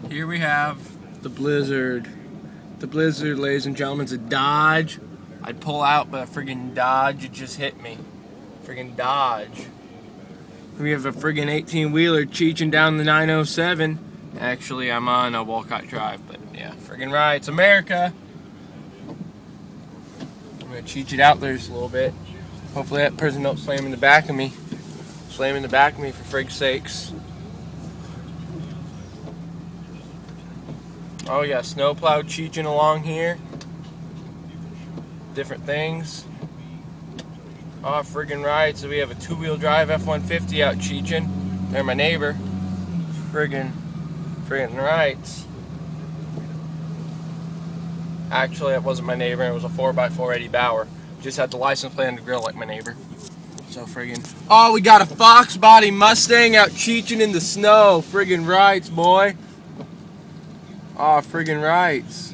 Here we have the Blizzard. The Blizzard, ladies and gentlemen, is a Dodge. I'd pull out, but a friggin' Dodge, it just hit me. Friggin' Dodge. We have a friggin' 18-wheeler cheeching down the 907. Actually, I'm on a Walcott Drive, but yeah, friggin' right. It's America. I'm gonna cheech it out there just a little bit. Hopefully that person don't slam in the back of me. Slam in the back of me for frig's sakes. Oh yeah, snowplow cheeching along here. Different things. Oh, friggin' right. So we have a two-wheel drive F-150 out cheeching. They're my neighbor. Friggin' right. Actually, that wasn't my neighbor. It was a 4x4 Eddie Bauer. Just had the license plate on the grill like my neighbor. So friggin'. Oh, we got a Fox body Mustang out cheeching in the snow. Friggin' rights, boy. Oh, friggin' rights.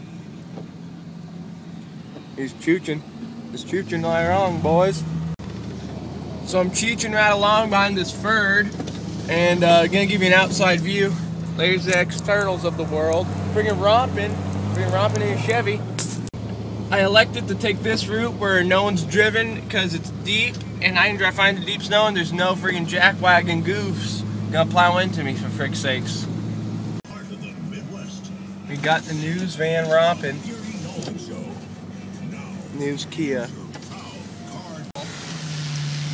He's chooching. He's chooching right along, boys. So I'm cheeching right along behind this Ford, and gonna give you an outside view. There's the externals of the world. Friggin' romping in a Chevy. I elected to take this route where no one's driven because it's deep, and I find the deep snow, and there's no friggin' jackwagon goofs gonna plow into me for frig's sakes. We got the news van romping. News Kia.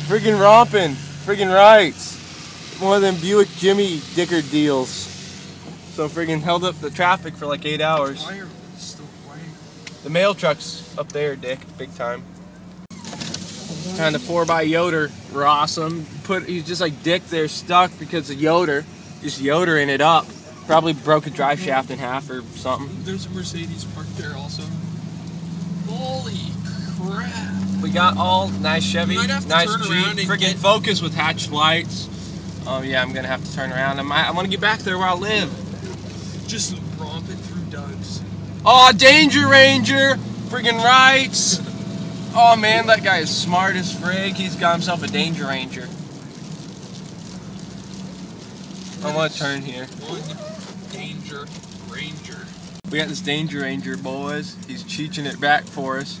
Friggin' romping. Friggin' rights. One of them Buick Jimmy Dicker deals. So friggin' held up the traffic for like 8 hours. The mail truck's up there, Dick. Big time. Kind of 4x Yoder. We're awesome. He's just like Dick there, stuck because of Yoder. Just Yodering it up. Probably broke a drive shaft in half or something. There's a Mercedes parked there also. Holy crap. We got all nice Chevy, nice Jeep, friggin' Focus with hatched lights. Oh yeah, I'm gonna have to turn around. I want to get back there where I live. Just romping through Doug's. Oh, Danger Ranger, friggin' rights. Oh man, that guy is smart as frig. He's got himself a Danger Ranger. I want to turn here. Danger Ranger. We got this Danger Ranger, boys. He's cheeching it back for us.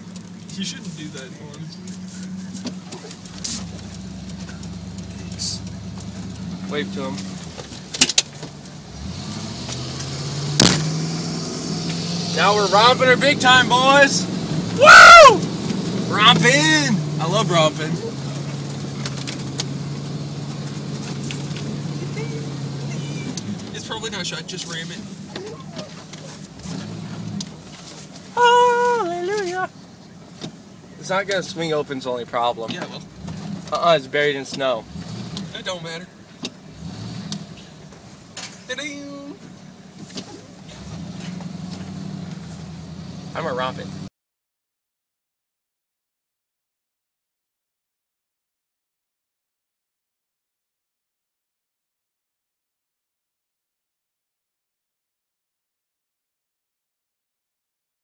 You shouldn't do that, Norm. Wave to him. Now we're romping her big time, boys. Woo! Romping! I love romping. It's probably not shot, just ram it. Hallelujah. It's not gonna swing open's the only problem. Yeah, well. It's buried in snow. That don't matter. I'm a romping.